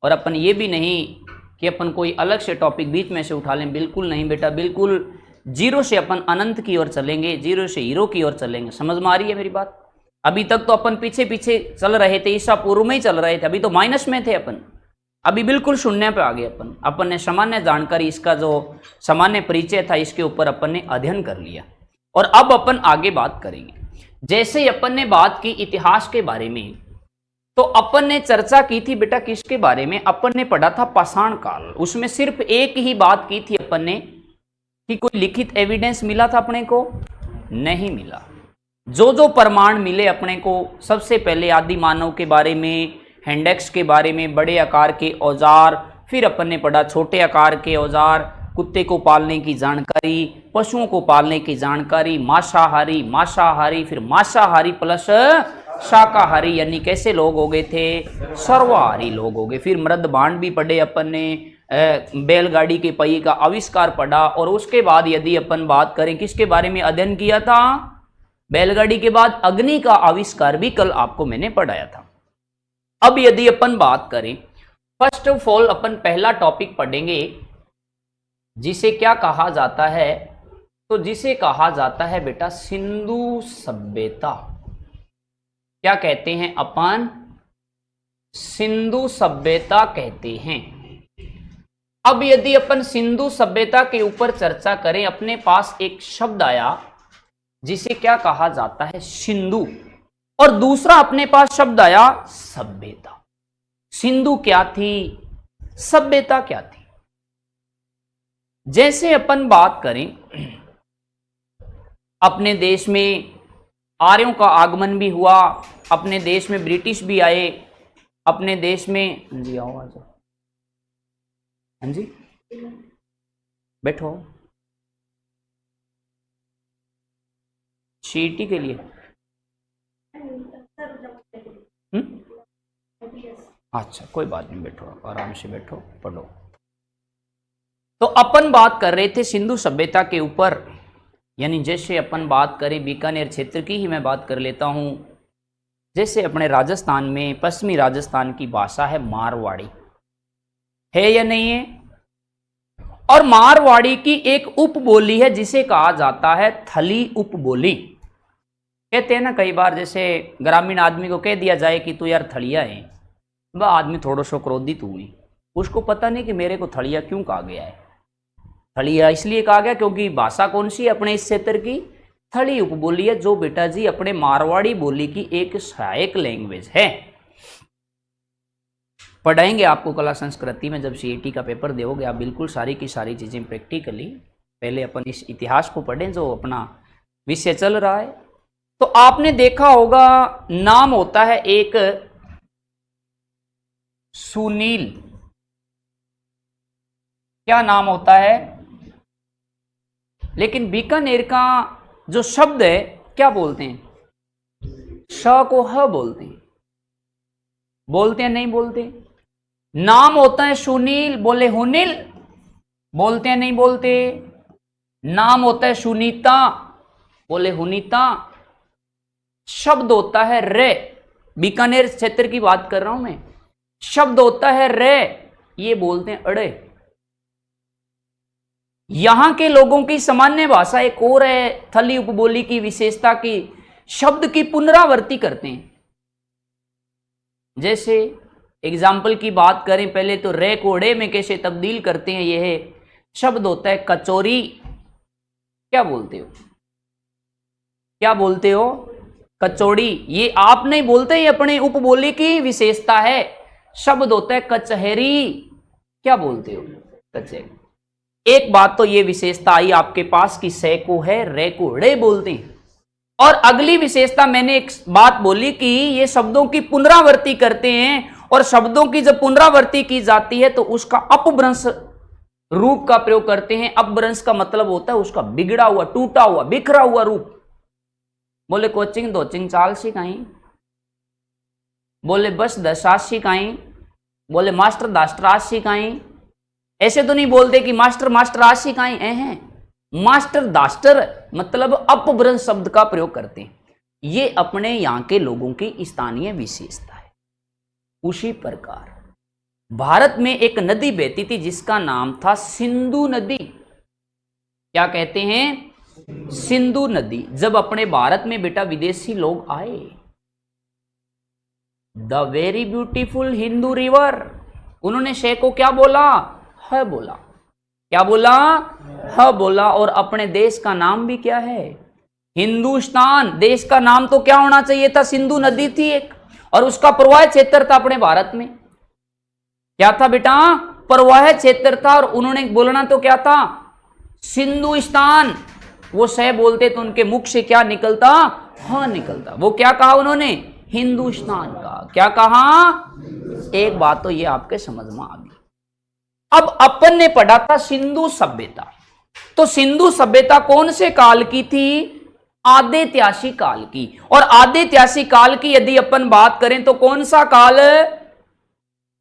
और अपन ये भी नहीं कि अपन कोई अलग से टॉपिक बीच में से उठा लें, बिल्कुल नहीं बेटा, बिल्कुल जीरो से अपन अनंत की ओर चलेंगे, जीरो से हीरो की ओर चलेंगे। समझ में आ रही है मेरी बात? अभी तक तो अपन पीछे पीछे चल रहे थे, ईसा पूर्व में ही चल रहे थे, अभी तो माइनस में थे अपन, अभी बिल्कुल शून्य पे आ गए अपन ने सामान्य जानकारी, इसका जो सामान्य परिचय था इसके ऊपर अपन ने अध्ययन कर लिया। और अब अपन आगे बात करेंगे। जैसे अपन ने बात की इतिहास के बारे में, तो अपन ने चर्चा की थी बेटा किसके बारे में? अपन ने पढ़ा था पाषाण काल। उसमें सिर्फ एक ही बात की थी अपन ने कि कोई लिखित एविडेंस मिला था अपने को? नहीं मिला। जो जो प्रमाण मिले अपने को, सबसे पहले आदि मानव के बारे में, हैंडेक्स के बारे में, बड़े आकार के औजार, फिर अपन ने पढ़ा छोटे आकार के औजार, कुत्ते को पालने की जानकारी, पशुओं को पालने की जानकारी, मांसाहारी मांसाहारी, फिर मांसाहारी प्लस शाकाहारी, यानी कैसे लोग हो गए थे? सर्वाहारी लोग हो गए। फिर मृद भांड भी पढ़े अपन ने, बैलगाड़ी के पहिए का आविष्कार पढ़ा। और उसके बाद यदि अपन बात करें, किसके बारे में अध्ययन किया था? बैलगाड़ी के बाद अग्नि का आविष्कार भी कल आपको मैंने पढ़ाया था। अब यदि अपन बात करें, फर्स्ट ऑफ ऑल अपन पहला टॉपिक पढ़ेंगे जिसे क्या कहा जाता है? तो जिसे कहा जाता है बेटा सिंधु सभ्यता। क्या कहते हैं अपन? सिंधु सभ्यता कहते हैं। अब यदि अपन सिंधु सभ्यता के ऊपर चर्चा करें, अपने पास एक शब्द आया जिसे क्या कहा जाता है? सिंधु। और दूसरा अपने पास शब्द आया सभ्यता। सिंधु क्या थी? सभ्यता क्या थी? जैसे अपन बात करें, अपने देश में आर्यों का आगमन भी हुआ, अपने देश में ब्रिटिश भी आए, अपने देश में, हाँ जी आओ आ जाओ, हाँ जी बैठो, सीटी के लिए। अच्छा कोई बात नहीं, बैठो आराम से बैठो, पढ़ो। तो अपन बात कर रहे थे सिंधु सभ्यता के ऊपर, यानी जैसे अपन बात करें बीकानेर क्षेत्र की ही मैं बात कर लेता हूं। जैसे अपने राजस्थान में, पश्चिमी राजस्थान की भाषा है मारवाड़ी, है या नहीं है? और मारवाड़ी की एक उपबोली है जिसे कहा जाता है थली उपबोली। कहते हैं ना कई बार, जैसे ग्रामीण आदमी को कह दिया जाए कि तू यार थलिया है, वह आदमी थोड़ा सा क्रोधित हुई, उसको पता नहीं कि मेरे को थलिया क्यों कहा गया है। थलिया इसलिए कहा गया क्योंकि भाषा कौन सी है अपने इस क्षेत्र की? थली उपबोली है, जो बेटा जी अपने मारवाड़ी बोली की एक सहायक लैंग्वेज है। पढ़ाएंगे आपको कला संस्कृति में, जब सीईटी का पेपर दोगे आप, बिल्कुल सारी की सारी चीजें प्रैक्टिकली। पहले अपन इस इतिहास को पढ़ें जो अपना विषय चल रहा है। तो आपने देखा होगा नाम होता है एक सुनील। क्या नाम होता है? लेकिन बीकानेर का जो शब्द है क्या बोलते हैं? श को ह बोलते हैं। बोलते हैं नहीं बोलते? नाम होता है सुनील, बोले हुनिल, बोलते हैं नहीं बोलते? नाम होता है सुनीता, बोले हुनीता। शब्द होता है रे, बीकानेर क्षेत्र की बात कर रहा हूं मैं। शब्द होता है रे, ये बोलते हैं अड़े। यहां के लोगों की सामान्य भाषा एक और है, थली उपबोली की विशेषता की शब्द की पुनरावृत्ति करते हैं। जैसे एग्जाम्पल की बात करें, पहले तो रे को ड़े में कैसे तब्दील करते हैं। यह शब्द होता है कचौरी। क्या बोलते हो? क्या बोलते हो? कचौड़ी। ये आप नहीं बोलते, ये अपने उपबोली की विशेषता है। शब्द होता है कचहरी। क्या बोलते हो? कचहरी। एक बात तो ये विशेषता आई आपके पास कि से को है, रे को ड़े बोलते हैं। और अगली विशेषता मैंने एक बात बोली कि ये शब्दों की पुनरावृत्ति करते हैं, और शब्दों की जब पुनरावृत्ति की जाती है तो उसका अपभ्रंश रूप का प्रयोग करते हैं। अपभ्रंश का मतलब होता है उसका बिगड़ा हुआ, टूटा हुआ, बिखरा हुआ रूप। बोले कोचिंग दोचिंग चाल सिखाई, बोले बस दशास सिखाई, बोले मास्टर दास्टर सिखाई। ऐसे तो नहीं बोलते कि मास्टर मास्टर आज सिखाई हैं। मास्टर दास्टर मतलब अपभ्रंश शब्द का प्रयोग करते हैं। ये अपने यहां के लोगों की स्थानीय विशेषता है। उसी प्रकार भारत में एक नदी बहती थी जिसका नाम था सिंधु नदी। क्या कहते हैं? सिंधु नदी। जब अपने भारत में बेटा विदेशी लोग आए, the very beautiful Hindu river, उन्होंने शे को क्या बोला? है बोला। क्या बोला? है बोला। और अपने देश का नाम भी क्या है? हिंदुस्तान। देश का नाम तो क्या होना चाहिए था? सिंधु नदी थी एक, और उसका प्रवाह क्षेत्र था अपने भारत में। क्या था बेटा? प्रवाह क्षेत्र था। और उन्होंने बोलना तो क्या था? सिंधुस्तान। वो सह बोलते तो उनके मुख से क्या निकलता? हाँ निकलता। वो क्या कहा उन्होंने? हिंदुस्तान का। क्या कहा? एक बात तो ये आपके समझ में आ गई। अब अपन ने पढ़ा था सिंधु सभ्यता। तो सिंधु सभ्यता कौन से काल की थी? आद्यत्यासी काल की। और आद्यत्यासी काल की यदि अपन बात करें तो कौन सा काल?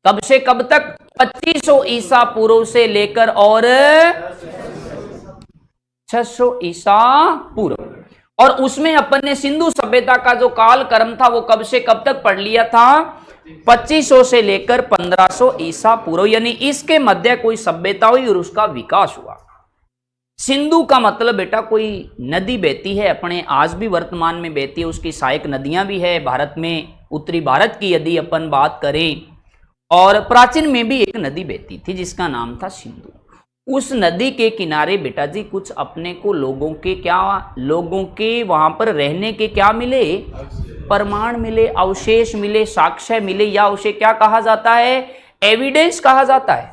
कब से कब तक? 2500 ईसा पूर्व से लेकर और 600 ईसा पूर्व। और उसमें अपन ने सिंधु सभ्यता का जो काल क्रम था वो कब से कब तक पढ़ लिया था? 2500 से लेकर 1500 ईसा पूर्व, यानी इसके मध्य कोई सभ्यता हुई और उसका विकास हुआ। सिंधु का मतलब बेटा कोई नदी बहती है, अपने आज भी वर्तमान में बहती है, उसकी सहायक नदियां भी है भारत में। उत्तरी भारत की यदि अपन बात करें, और प्राचीन में भी एक नदी बहती थी जिसका नाम था सिंधु। उस नदी के किनारे बेटा जी कुछ अपने को लोगों के वहां पर रहने के क्या मिले? प्रमाण मिले, अवशेष मिले, साक्ष्य मिले, या उसे क्या कहा जाता है? एविडेंस कहा जाता है।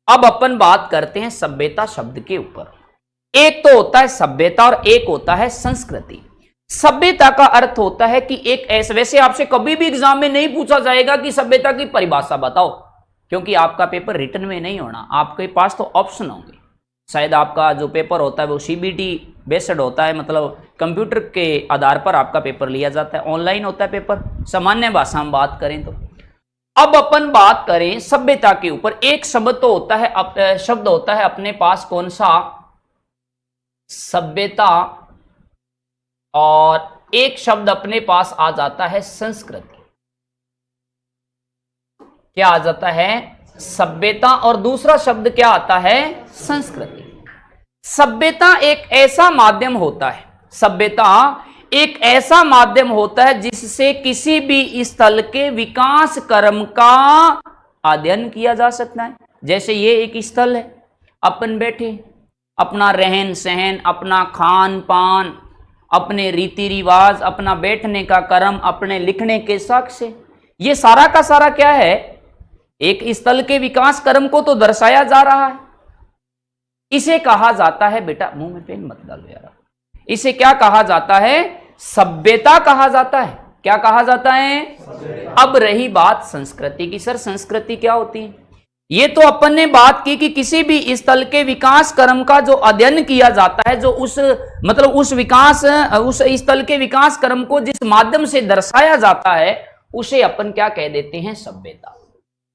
अब अपन बात करते हैं सभ्यता शब्द के ऊपर। एक तो होता है सभ्यता और एक होता है संस्कृति। सभ्यता का अर्थ होता है कि एक ऐसे, वैसे आपसे कभी भी एग्जाम में नहीं पूछा जाएगा कि सभ्यता की परिभाषा बताओ, क्योंकि आपका पेपर रिटन में नहीं होना, आपके पास तो ऑप्शन होंगे। शायद आपका जो पेपर होता है वो सीबीटी बेस्ड होता है, मतलब कंप्यूटर के आधार पर आपका पेपर लिया जाता है, ऑनलाइन होता है पेपर। सामान्य भाषा में बात करें तो अब अपन बात करें सभ्यता के ऊपर। एक शब्द तो होता है, शब्द होता है अपने पास कौन सा? सभ्यता। और एक शब्द अपने पास आ जाता है संस्कृति। क्या आ जाता है? सभ्यता। और दूसरा शब्द क्या आता है? संस्कृति। सभ्यता एक ऐसा माध्यम होता है, सभ्यता एक ऐसा माध्यम होता है जिससे किसी भी स्थल के विकास क्रम का अध्ययन किया जा सकता है। जैसे ये एक स्थल है, अपन बैठे, अपना रहन सहन, अपना खान पान, अपने रीति रिवाज, अपना बैठने का क्रम, अपने लिखने के साक्ष्य, ये सारा का सारा क्या है? एक स्थल के विकास क्रम को तो दर्शाया जा रहा है। इसे कहा जाता है बेटा, मुंह में पेन मत डालो यार, इसे क्या कहा जाता है? सभ्यता कहा जाता है। क्या कहा जाता है? अब रही बात संस्कृति की। सर संस्कृति क्या होती है? ये तो अपन ने बात की कि किसी भी स्थल के विकास क्रम का जो अध्ययन किया जाता है, जो उस मतलब उस स्थल के विकास क्रम को जिस माध्यम से दर्शाया जाता है उसे अपन क्या कह देते हैं? सभ्यता।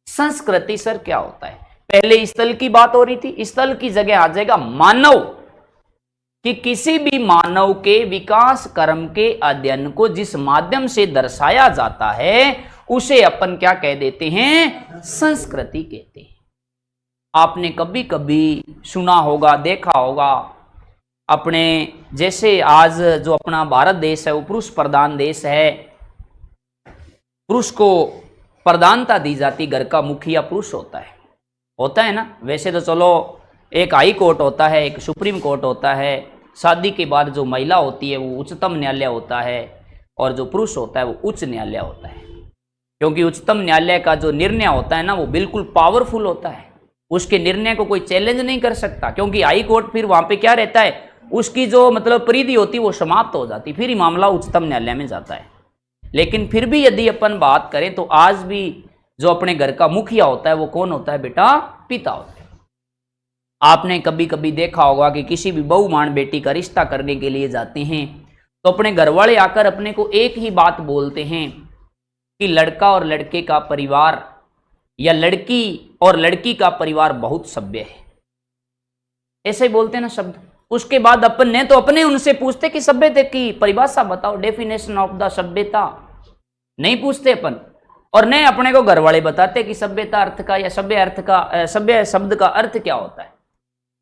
संस्कृति सर क्या होता है? पहले स्थल की बात हो रही थी, स्थल की जगह आ जाएगा मानव, कि किसी भी मानव के विकास क्रम के अध्ययन को जिस माध्यम से दर्शाया जाता है उसे अपन क्या कह देते हैं? संस्कृति कहते हैं। आपने कभी कभी सुना होगा, देखा होगा, अपने जैसे आज जो अपना भारत देश है वो पुरुष प्रधान देश है, पुरुष को प्रधानता दी जाती, घर का मुखिया पुरुष होता है ना। वैसे तो चलो एक हाई कोर्ट होता है, एक सुप्रीम कोर्ट होता है, शादी के बाद जो महिला होती है वो उच्चतम न्यायालय होता है, और जो पुरुष होता है वो उच्च न्यायालय होता है। क्योंकि उच्चतम न्यायालय का जो निर्णय होता है ना वो बिल्कुल पावरफुल होता है, उसके निर्णय को कोई चैलेंज नहीं कर सकता। क्योंकि हाई कोर्ट फिर वहां पे क्या रहता है, उसकी जो मतलब परिधि होती है वो समाप्त हो जाती, फिर ही मामला उच्चतम न्यायालय में जाता है। लेकिन फिर भी यदि अपन बात करें तो आज भी जो अपने घर का मुखिया होता है वो कौन होता है बेटा? पिता होता है। आपने कभी कभी देखा होगा कि किसी भी बहुमान बेटी का रिश्ता करने के लिए जाते हैं तो अपने घर वाले आकर अपने को एक ही बात बोलते हैं कि लड़का और लड़के का परिवार या लड़की और लड़की का परिवार बहुत सभ्य है, ऐसे बोलते हैं ना शब्द। उसके बाद अपन ने तो अपने उनसे पूछते कि सभ्यता की परिभाषा बताओ, डेफिनेशन ऑफ द सभ्यता, नहीं पूछते अपन। और नहीं अपने को घर वाले बताते कि सभ्यता अर्थ का या सभ्य शब्द का अर्थ क्या होता है,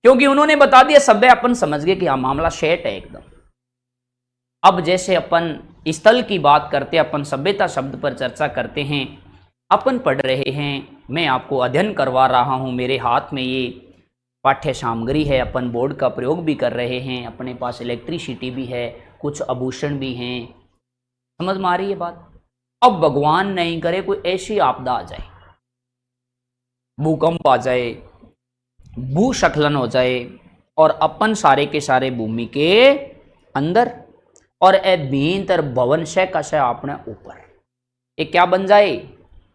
क्योंकि उन्होंने बता दिया सभ्य, अपन समझ गए कि हाँ मामला शेट है एकदम। अब जैसे अपन स्थल की बात करते हैं, अपन सभ्यता शब्द पर चर्चा करते हैं, अपन पढ़ रहे हैं, मैं आपको अध्ययन करवा रहा हूँ, मेरे हाथ में ये पाठ्य सामग्री है, अपन बोर्ड का प्रयोग भी कर रहे हैं, अपने पास इलेक्ट्रिसिटी भी है, कुछ आभूषण भी हैं, समझ में आ रही है बात। अब भगवान नहीं करे कोई ऐसी आपदा आ जाए, भूकंप आ जाए, भूस्खलन हो जाए और अपन सारे के सारे भूमि के अंदर और ए भीतर भवन से कसे अपने ऊपर, ये क्या बन जाए,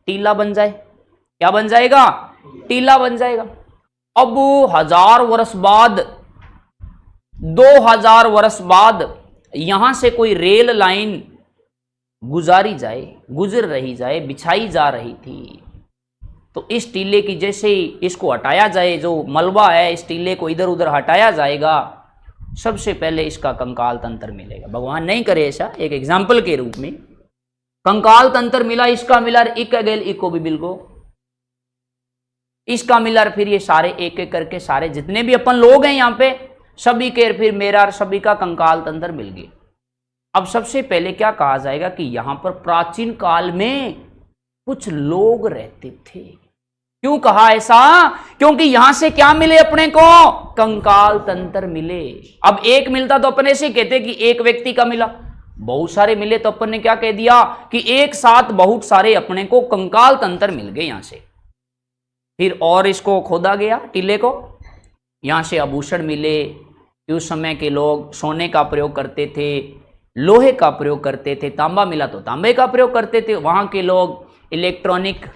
टीला बन जाए। क्या बन जाएगा, टीला बन जाएगा। अब 1000 वर्ष बाद, 2000 वर्ष बाद यहां से कोई रेल लाइन गुजारी जाए, गुजर रही जाए, बिछाई जा रही थी, तो इस टीले की जैसे ही इसको हटाया जाए, जो मलबा है इस टीले को इधर उधर हटाया जाएगा, सबसे पहले इसका कंकाल तंत्र मिलेगा। भगवान नहीं करे ऐसा, एक एग्जाम्पल के रूप में कंकाल तंत्र मिला, इसका मिलर इक गेल इको भी बिल्को, इसका मिलर, फिर ये सारे एक एक करके सारे जितने भी अपन लोग हैं यहाँ पे सभी के फिर मेरा सभी का कंकाल तंत्र मिल गए। अब सबसे पहले क्या कहा जाएगा कि यहां पर प्राचीन काल में कुछ लोग रहते थे। क्यों कहा ऐसा, क्योंकि यहां से क्या मिले अपने को, कंकाल तंत्र मिले। अब एक मिलता तो अपन ऐसे कहते कि एक व्यक्ति का मिला, बहुत सारे मिले तो अपन ने क्या कह दिया कि एक साथ बहुत सारे अपने को कंकाल तंत्र मिल गए यहां से। फिर और इसको खोदा गया टीले को, यहां से आभूषण मिले, उस समय के लोग सोने का प्रयोग करते थे, लोहे का प्रयोग करते थे, तांबा मिला तो तांबे का प्रयोग करते थे, वहां के लोग इलेक्ट्रॉनिक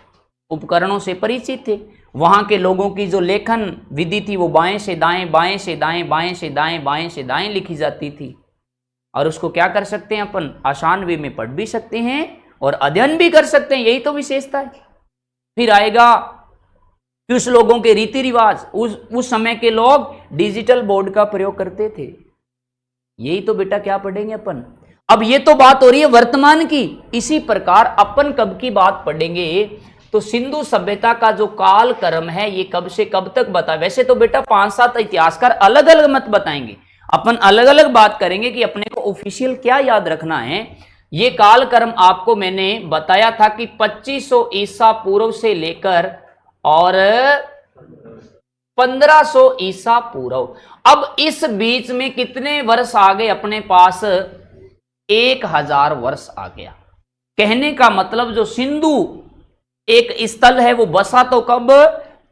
उपकरणों से परिचित थे, वहां के लोगों की जो लेखन विधि थी वो बाएं से दाएं, बाएं से दाएं, बाएं से दाएं, बाएं से दाएं लिखी जाती थी, और उसको क्या कर सकते हैं अपन, आसान वे में पढ़ भी सकते हैं और अध्ययन भी कर सकते हैं, यही तो विशेषता है। फिर आएगा कि उस लोगों के रीति रिवाज, उस समय के लोग डिजिटल बोर्ड का प्रयोग करते थे, यही तो बेटा क्या पढ़ेंगे अपन। अब ये तो बात हो रही है वर्तमान की, इसी प्रकार अपन कब की बात पढ़ेंगे, तो सिंधु सभ्यता का जो काल क्रम है ये कब से कब तक बता। वैसे तो बेटा 5-7 इतिहासकार अलग अलग मत बताएंगे, अपन अलग अलग बात करेंगे कि अपने को ऑफिशियल क्या याद रखना है। ये काल क्रम आपको मैंने बताया था कि 2500 ईसा पूर्व से लेकर और 1500 ईसा पूर्व। अब इस बीच में कितने वर्ष आ गए अपने पास, 1000 वर्ष आ गया। कहने का मतलब जो सिंधु एक स्थल है वो बसा तो कब,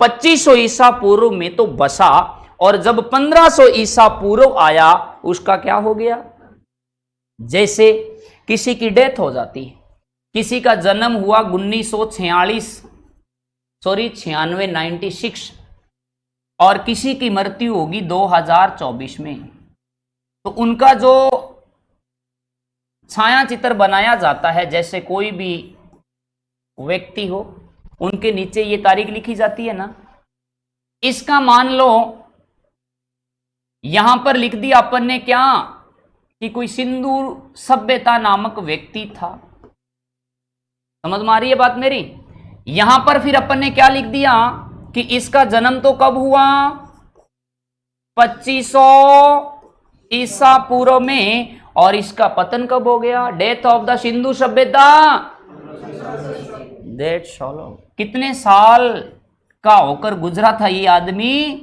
2500 ईसा पूर्व में तो बसा, और जब 1500 ईसा पूर्व आया उसका क्या हो गया, जैसे किसी की डेथ हो जाती है, किसी का जन्म हुआ 96 और किसी की मृत्यु होगी 2024 में, तो उनका जो छाया चित्र बनाया जाता है, जैसे कोई भी व्यक्ति हो उनके नीचे ये तारीख लिखी जाती है ना, इसका मान लो यहां पर लिख दिया अपन ने क्या कि कोई सिंधु सभ्यता नामक व्यक्ति था। समझ में आ रही है बात मेरी। यहां पर फिर अपन ने क्या लिख दिया कि इसका जन्म तो कब हुआ, 2500 ईसा पूर्व में, और इसका पतन कब हो गया, डेथ ऑफ द सिंधु सभ्यता, दैट्स ऑल। कितने साल का होकर गुजरा था ये आदमी,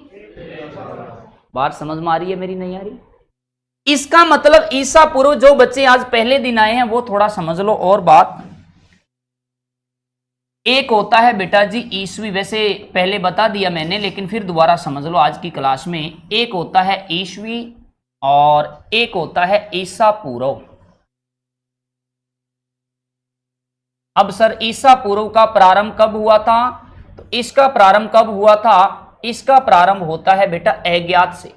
बात समझ में आ रही है मेरी, नहीं आ रही। इसका मतलब ईसा पूर्व, जो बच्चे आज पहले दिन आए हैं वो थोड़ा समझ लो। और बात एक होता है बेटा जी ईसवी, वैसे पहले बता दिया मैंने लेकिन फिर दोबारा समझ लो आज की क्लास में। एक होता है ईसवी और एक होता है ईसा पूर्व। अब सर ईसा पूर्व का प्रारंभ कब हुआ था, तो इसका प्रारंभ कब हुआ था, इसका प्रारंभ होता है बेटा अज्ञात से,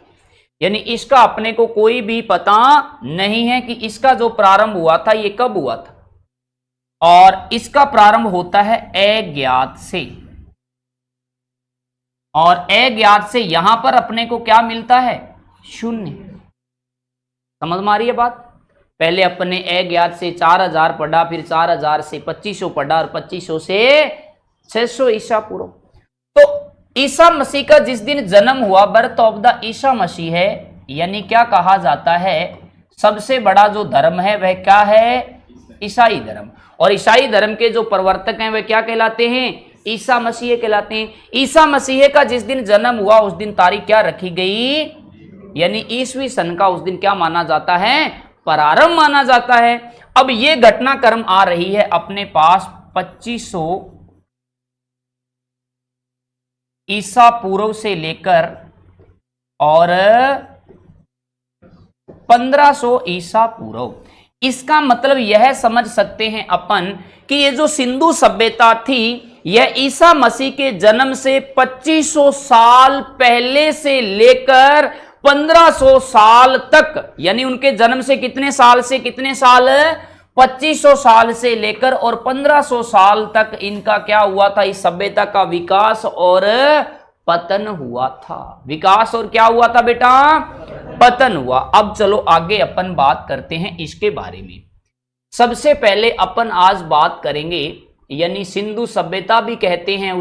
यानी इसका अपने को कोई भी पता नहीं है कि इसका जो प्रारंभ हुआ था ये कब हुआ था, और इसका प्रारंभ होता है अज्ञात से, और अज्ञात से यहां पर अपने को क्या मिलता है, शून्य। समझ में आ रही है बात। पहले अपने अज्ञात से 4000 पढ़ा, फिर 4000 से 2500 पढ़ा और 2500 से 600 ईसा पूर्व। तो ईसा मसीह का जिस दिन जन्म हुआ, birth of the Isa Masih है, यानी क्या कहा जाता है, सबसे बड़ा जो धर्म है वह क्या है, ईसाई धर्म। और ईसाई धर्म के जो प्रवर्तक हैं वे क्या कहलाते हैं, ईसा मसीह कहलाते हैं। ईसा मसीह का जिस दिन जन्म हुआ उस दिन तारीख क्या रखी गई, यानी ईसवी सन का उस दिन क्या माना जाता है, प्रारंभ माना जाता है। अब ये घटनाक्रम आ रही है अपने पास 2500 ईसा पूर्व से लेकर और 1500 ईसा पूर्व। इसका मतलब यह समझ सकते हैं अपन कि ये जो सिंधु सभ्यता थी यह ईसा मसीह के जन्म से 2500 साल पहले से लेकर 1500 साल तक, यानी उनके जन्म से कितने साल से कितने साल, 2500 साल से लेकर और 1500 साल तक इनका क्या हुआ था, इस सभ्यता का विकास और पतन हुआ था। विकास और क्या हुआ था बेटा, पतन हुआ। अब चलो आगे अपन बात करते हैं इसके बारे में। सबसे पहले अपन आज बात करेंगे, यानी सिंधु सभ्यता भी कहते हैं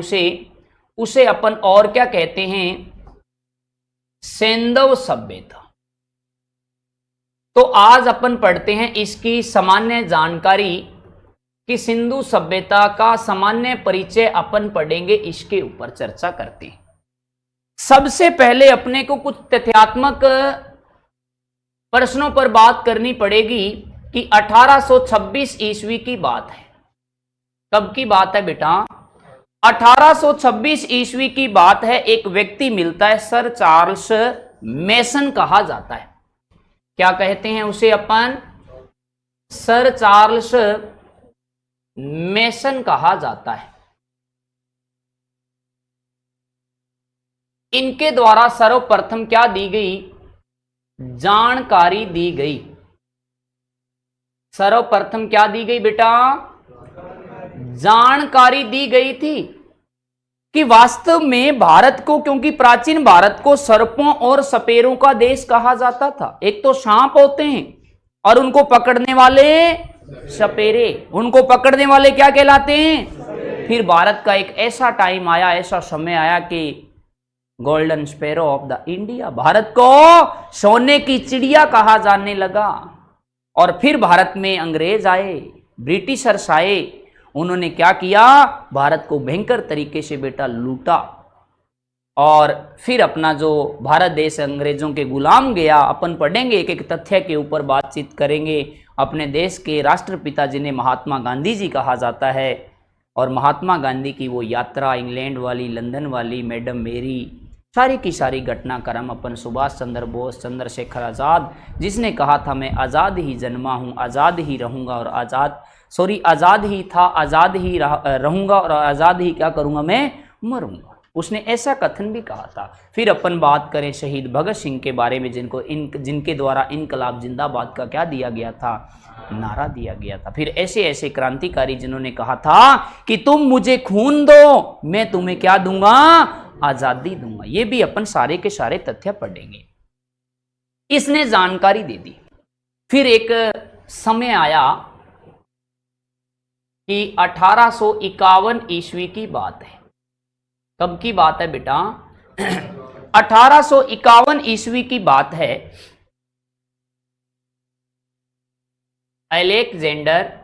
उसे अपन और क्या कहते हैं, सैंधव सभ्यता। तो आज अपन पढ़ते हैं इसकी सामान्य जानकारी कि सिंधु सभ्यता का सामान्य परिचय अपन पढ़ेंगे, इसके ऊपर चर्चा करते हैं। सबसे पहले अपने को कुछ तथ्यात्मक प्रश्नों पर बात करनी पड़ेगी कि 1826 ईस्वी की बात है। कब की बात है बेटा, 1826 ईस्वी की बात है। एक व्यक्ति मिलता है, सर चार्ल्स मेसन कहा जाता है। क्या कहते हैं उसे अपन, सर चार्ल्स मेसन कहा जाता है। इनके द्वारा सर्वप्रथम क्या दी गई, जानकारी दी गई। सर्वप्रथम क्या दी गई बेटा, जानकारी दी गई थी कि वास्तव में भारत को, क्योंकि प्राचीन भारत को सर्पों और सपेरों का देश कहा जाता था। एक तो सांप होते हैं और उनको पकड़ने वाले सपेरे, उनको पकड़ने वाले क्या कहलाते हैं। फिर भारत का एक ऐसा टाइम आया, ऐसा समय आया कि golden sparrow of the India, Bharat को सोने की चिड़िया कहा जाने लगा। और फिर भारत में अंग्रेज आए, ब्रिटिशर्स आए, उन्होंने क्या किया, भारत को भयंकर तरीके से बेटा लूटा। और फिर अपना जो भारत देश अंग्रेजों के गुलाम गया। अपन पढ़ेंगे, एक एक तथ्य के ऊपर बातचीत करेंगे। अपने देश के राष्ट्रपिता जिन्हें महात्मा गांधी जी कहा जाता है, और महात्मा गांधी की वो यात्रा, इंग्लैंड वाली, लंदन वाली, मैडम मेरी, सारी की सारी घटनाक्रम अपन सुभाष चंद्र बोस, चंद्रशेखर आज़ाद, जिसने कहा था मैं आज़ाद ही जन्मा हूँ, आज़ाद ही रहूँगा और आज़ाद ही था, आज़ाद ही रहूँगा और आज़ाद ही क्या करूँगा, मैं मरूँगा। उसने ऐसा कथन भी कहा था। फिर अपन बात करें शहीद भगत सिंह के बारे में, जिनके द्वारा इनकलाब जिंदाबाद का क्या दिया गया था, नारा दिया गया था। फिर ऐसे ऐसे क्रांतिकारी जिन्होंने कहा था कि तुम मुझे खून दो, मैं तुम्हें क्या दूंगा, आजादी दूंगा। ये भी अपन सारे के सारे तथ्य पढ़ेंगे। इसने जानकारी दे दी। फिर एक समय आया कि 1851 ईस्वी की बात है। कब की बात है बेटा, 1851 ईस्वी की बात है। अलेक्जेंडर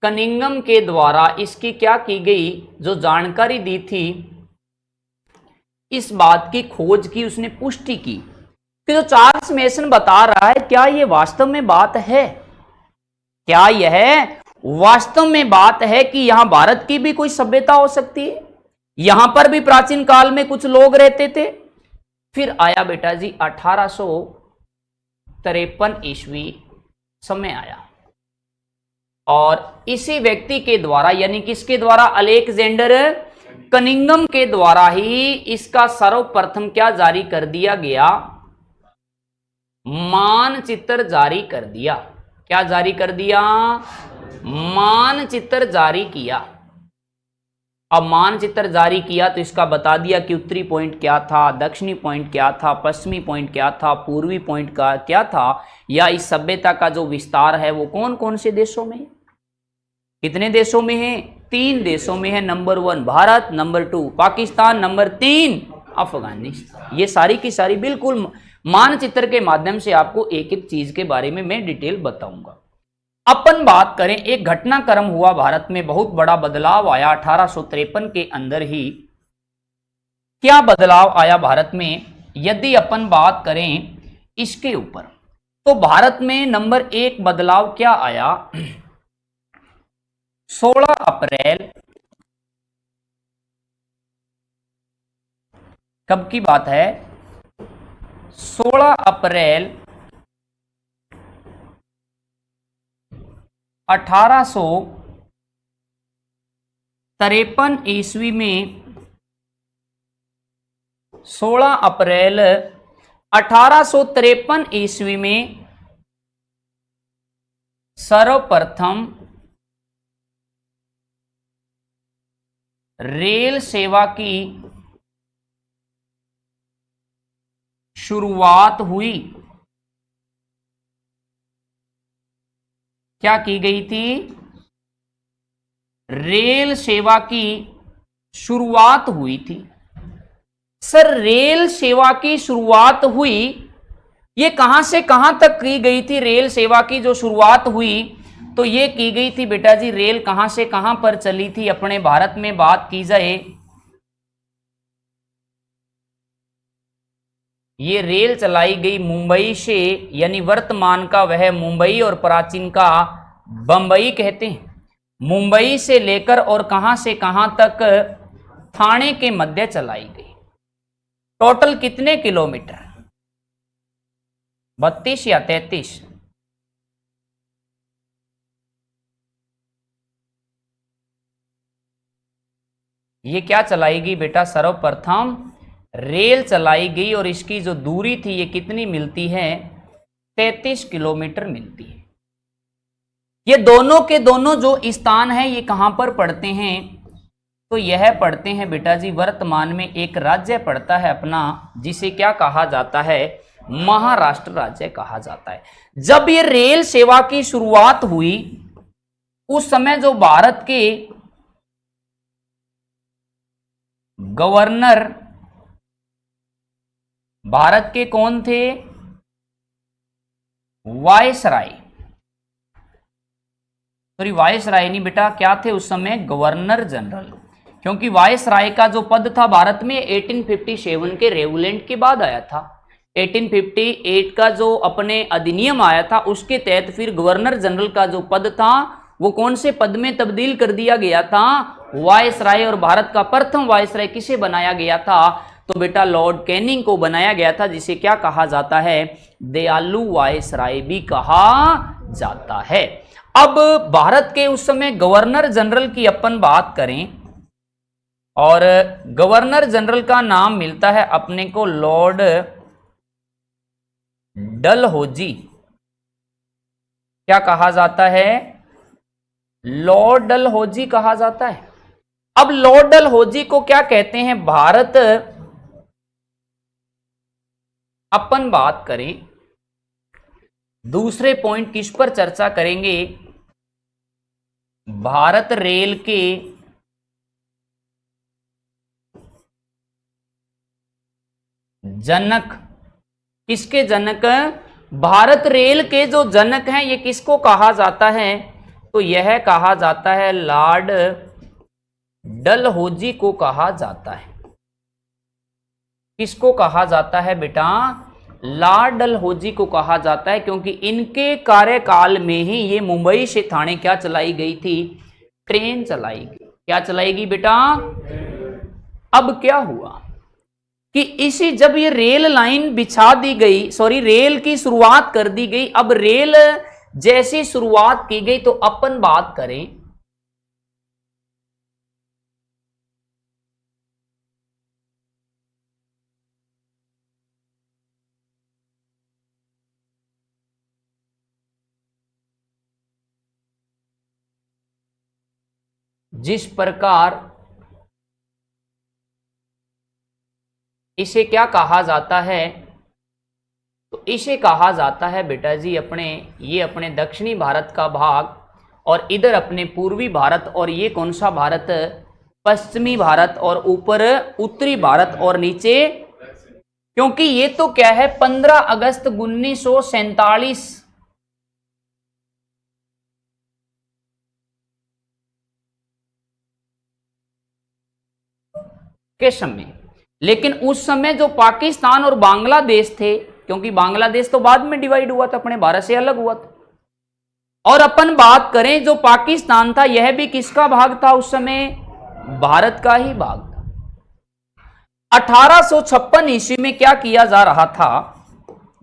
कनिंघम के द्वारा इसकी क्या की गई, जो जानकारी दी थी, इस बात की खोज की, उसने पुष्टि की कि जो चार्ल्स मेसन बता रहा है, क्या ये वास्तव में बात है, क्या यह वास्तव में बात है कि यहां भारत की भी कोई सभ्यता हो सकती है, यहां पर भी प्राचीन काल में कुछ लोग रहते थे। फिर आया बेटा जी 1853 ईस्वी समय आया, और इसी व्यक्ति के द्वारा, यानी किसके द्वारा, अलेक्जेंडर कनिंघम के द्वारा ही इसका सर्वप्रथम क्या जारी कर दिया गया, मानचित्र जारी कर दिया। क्या जारी कर दिया, मानचित्र जारी किया। अब मानचित्र जारी किया तो इसका बता दिया कि उत्तरी पॉइंट क्या था, दक्षिणी पॉइंट क्या था, पश्चिमी पॉइंट क्या था, पूर्वी पॉइंट का क्या था, या इस सभ्यता का जो विस्तार है वो कौन कौन से देशों में है। कितने देशों में है? 3 देशों में है। Number 1 Bharat, number 2 Pakistan, number 3 Afghanistan. ये सारी की सारी बिल्कुल मानचित्र के माध्यम से आपको एक एक चीज के बारे में मैं डिटेल बताऊंगा। अपन बात करें, एक घटनाक्रम हुआ भारत में, बहुत बड़ा बदलाव आया 1853 के अंदर ही। क्या बदलाव आया भारत में यदि अपन बात करें इसके ऊपर, तो भारत में नंबर 1 बदलाव क्या आया, 16 अप्रैल, कब की बात है, 16 अप्रैल 1853 ईस्वी में, 16 अप्रैल 1853 ईस्वी में सर्वप्रथम रेल सेवा की शुरुआत हुई। क्या की गई थी? रेल सेवा की शुरुआत हुई थी। सर रेल सेवा की शुरुआत हुई, ये कहां से कहां तक की गई थी? रेल सेवा की जो शुरुआत हुई तो ये की गई थी बेटा जी, रेल कहां से कहां पर चली थी अपने भारत में बात की जाए, ये रेल चलाई गई मुंबई से, यानी वर्तमान का वह मुंबई और प्राचीन का बंबई कहते हैं। मुंबई से लेकर और कहां से कहां तक, थाने के मध्य चलाई गई। टोटल कितने किलोमीटर, 32 या 33? ये क्या चलाई गई बेटा, सर्वप्रथम रेल चलाई गई और इसकी जो दूरी थी ये कितनी मिलती है, 33 किलोमीटर मिलती है। ये दोनों के दोनों जो स्थान है ये कहां पर पड़ते हैं, तो यह पड़ते हैं बेटा जी, वर्तमान में एक राज्य पड़ता है अपना, जिसे क्या कहा जाता है, महाराष्ट्र राज्य कहा जाता है। जब ये रेल सेवा की शुरुआत हुई उस समय जो भारत के गवर्नर, भारत के कौन थे, वायसराय, सॉरी वायसराय नहीं बेटा, क्या थे उस समय, गवर्नर जनरल। क्योंकि वायसराय का जो पद था भारत में 1857 के रेगुलेंट के बाद आया था। 1858 का जो अपने अधिनियम आया था उसके तहत फिर गवर्नर जनरल का जो पद था वो कौन से पद में तब्दील कर दिया गया था, वायसराय। और भारत का प्रथम वायसराय किसे बनाया गया था, तो बेटा लॉर्ड कैनिंग को बनाया गया था, जिसे क्या कहा जाता है, दयालु वायसराय भी कहा जाता है। अब भारत के उस समय गवर्नर जनरल की अपन बात करें, और गवर्नर जनरल का नाम मिलता है अपने को लॉर्ड डलहौजी। क्या कहा जाता है, लॉर्ड डलहौजी कहा जाता है। अब लॉर्ड डलहौजी को क्या कहते हैं, भारत, अपन बात करें दूसरे पॉइंट किस पर चर्चा करेंगे, भारत रेल के जनक, किसके जनक, भारत रेल के जो जनक हैं ये किसको कहा जाता है, तो यह कहा जाता है लॉर्ड डलहौजी को कहा जाता है। किसको कहा जाता है बेटा, लॉर्ड डलहौजी को कहा जाता है, क्योंकि इनके कार्यकाल में ही ये मुंबई से ठाणे क्या चलाई गई थी, ट्रेन चलाई गई। क्या चलाई गई बेटा? अब क्या हुआ कि इसी जब ये रेल लाइन बिछा दी गई, सॉरी रेल की शुरुआत कर दी गई, अब रेल जैसी शुरुआत की गई तो अपन बात करें, जिस प्रकार इसे क्या कहा जाता है, तो इसे कहा जाता है बेटा जी ये अपने दक्षिणी भारत का भाग, और इधर अपने पूर्वी भारत, और ये कौन सा भारत, पश्चिमी भारत, और ऊपर उत्तरी भारत, और नीचे, क्योंकि ये तो क्या है 15 अगस्त 1947 के समय, लेकिन उस समय जो पाकिस्तान और बांग्लादेश थे, क्योंकि बांग्लादेश तो बाद में डिवाइड हुआ था, अपने भारत से अलग हुआ था, और अपन बात करें जो पाकिस्तान था यह भी किसका भाग था उस समय, भारत का ही भाग था। 1856 ईस्वी में क्या किया जा रहा था,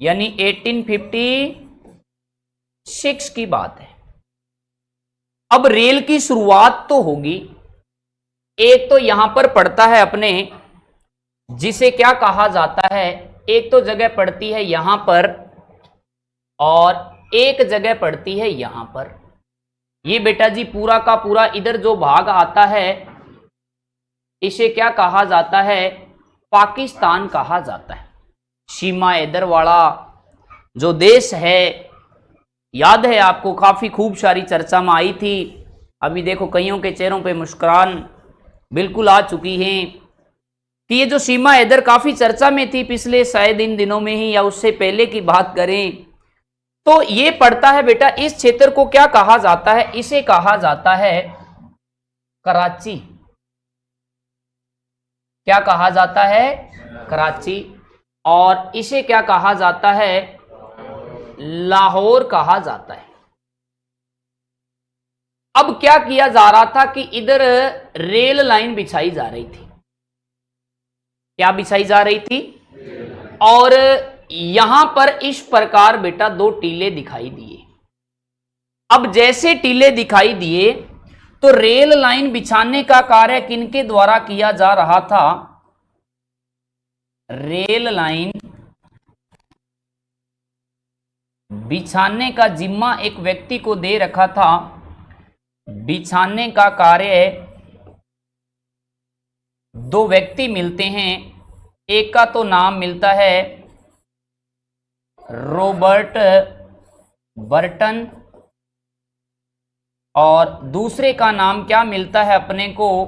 यानी 1856 की बात है। अब रेल की शुरुआत तो होगी, एक तो यहां पर पड़ता है अपने, जिसे क्या कहा जाता है, एक तो जगह पड़ती है यहां पर और एक जगह पड़ती है यहां पर। ये बेटा जी पूरा का पूरा इधर जो भाग आता है इसे क्या कहा जाता है, पाकिस्तान कहा जाता है। सीमा इधर वाला जो देश है, याद है आपको, काफी खूब सारी चर्चा में आई थी। अभी देखो कईयों के चेहरों पे मुस्कुरान बिल्कुल आ चुकी है कि ये जो सीमा इधर काफी चर्चा में थी पिछले शायद इन दिनों में ही या उससे पहले की बात करें, तो ये पड़ता है बेटा, इस क्षेत्र को क्या कहा जाता है, इसे कहा जाता है कराची। क्या कहा जाता है, कराची। और इसे क्या कहा जाता है, लाहौर कहा जाता है। अब क्या किया जा रहा था कि इधर रेल लाइन बिछाई जा रही थी। क्या बिछाई जा रही थी, और यहां पर इस प्रकार बेटा दो टीले दिखाई दिए। अब जैसे टीले दिखाई दिए तो रेल लाइन बिछाने का कार्य किनके द्वारा किया जा रहा था, रेल लाइन बिछाने का जिम्मा एक व्यक्ति को दे रखा था। बिछाने का कार्य दो व्यक्ति मिलते हैं, एक का तो नाम मिलता है रॉबर्ट बर्टन और दूसरे का नाम क्या मिलता है अपने को,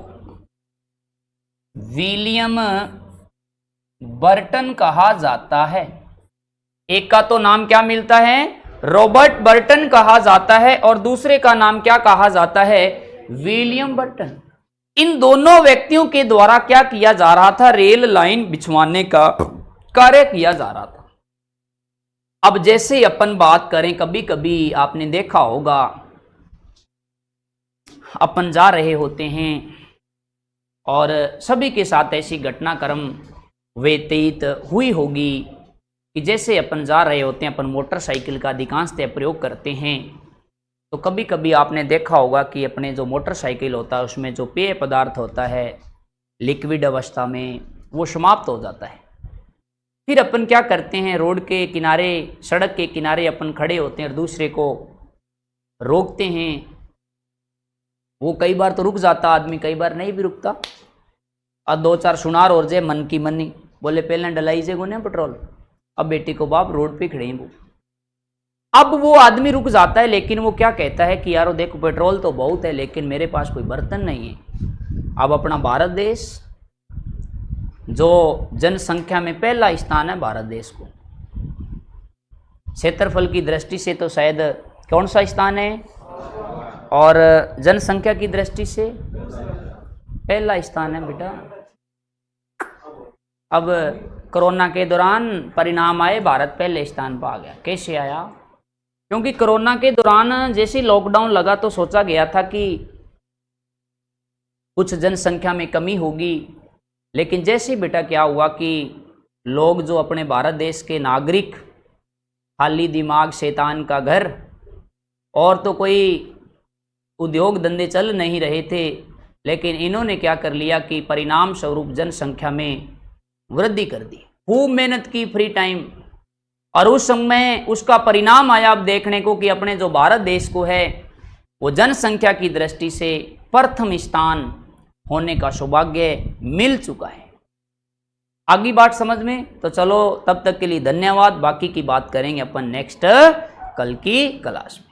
विलियम बर्टन कहा जाता है। एक का तो नाम क्या मिलता है, रॉबर्ट बर्टन कहा जाता है, और दूसरे का नाम क्या कहा जाता है, विलियम बर्टन। इन दोनों व्यक्तियों के द्वारा क्या किया जा रहा था, रेल लाइन बिछवाने का कार्य किया जा रहा था। अब जैसे अपन बात करें, कभी कभी आपने देखा होगा अपन जा रहे होते हैं और सभी के साथ ऐसी घटनाक्रम व्यतीत हुई होगी कि जैसे अपन जा रहे होते हैं, अपन मोटरसाइकिल का अधिकांशतः प्रयोग करते हैं, तो कभी कभी आपने देखा होगा कि अपने जो मोटरसाइकिल होता है उसमें जो पेय पदार्थ होता है लिक्विड अवस्था में वो समाप्त हो जाता है। फिर अपन क्या करते हैं, रोड के किनारे, सड़क के किनारे अपन खड़े होते हैं और दूसरे को रोकते हैं। वो कई बार तो रुक जाता आदमी, कई बार नहीं भी रुकता, और दो चार सुनार और जे मन की मनी बोले पहले डलाई से गुने पेट्रोल, अब बेटी को बाप रोड पे खड़े हैं वो। अब वो आदमी रुक जाता है, लेकिन वो क्या कहता है कि यारो देखो पेट्रोल तो बहुत है लेकिन मेरे पास कोई बर्तन नहीं है। अब अपना भारत देश जो जनसंख्या में पहला स्थान है भारत देश को, क्षेत्रफल की दृष्टि से तो शायद कौन सा स्थान है, और जनसंख्या की दृष्टि से पहला स्थान है बेटा। अब कोरोना के दौरान परिणाम आए, भारत पहले स्थान पर आ गया। कैसे आया, क्योंकि कोरोना के दौरान जैसे लॉकडाउन लगा तो सोचा गया था कि कुछ जनसंख्या में कमी होगी, लेकिन जैसे बेटा क्या हुआ कि लोग जो अपने भारत देश के नागरिक, खाली दिमाग शैतान का घर, और तो कोई उद्योग धंधे चल नहीं रहे थे, लेकिन इन्होंने क्या कर लिया कि परिणाम स्वरूप जनसंख्या में वृद्धि कर दी। खूब मेहनत की फ्री टाइम, और उस समय उसका परिणाम आया अब देखने को कि अपने जो भारत देश को है वो जनसंख्या की दृष्टि से प्रथम स्थान होने का सौभाग्य मिल चुका है। आगे बात समझ में? तो चलो तब तक के लिए धन्यवाद। बाकी की बात करेंगे अपन नेक्स्ट कल की क्लास में।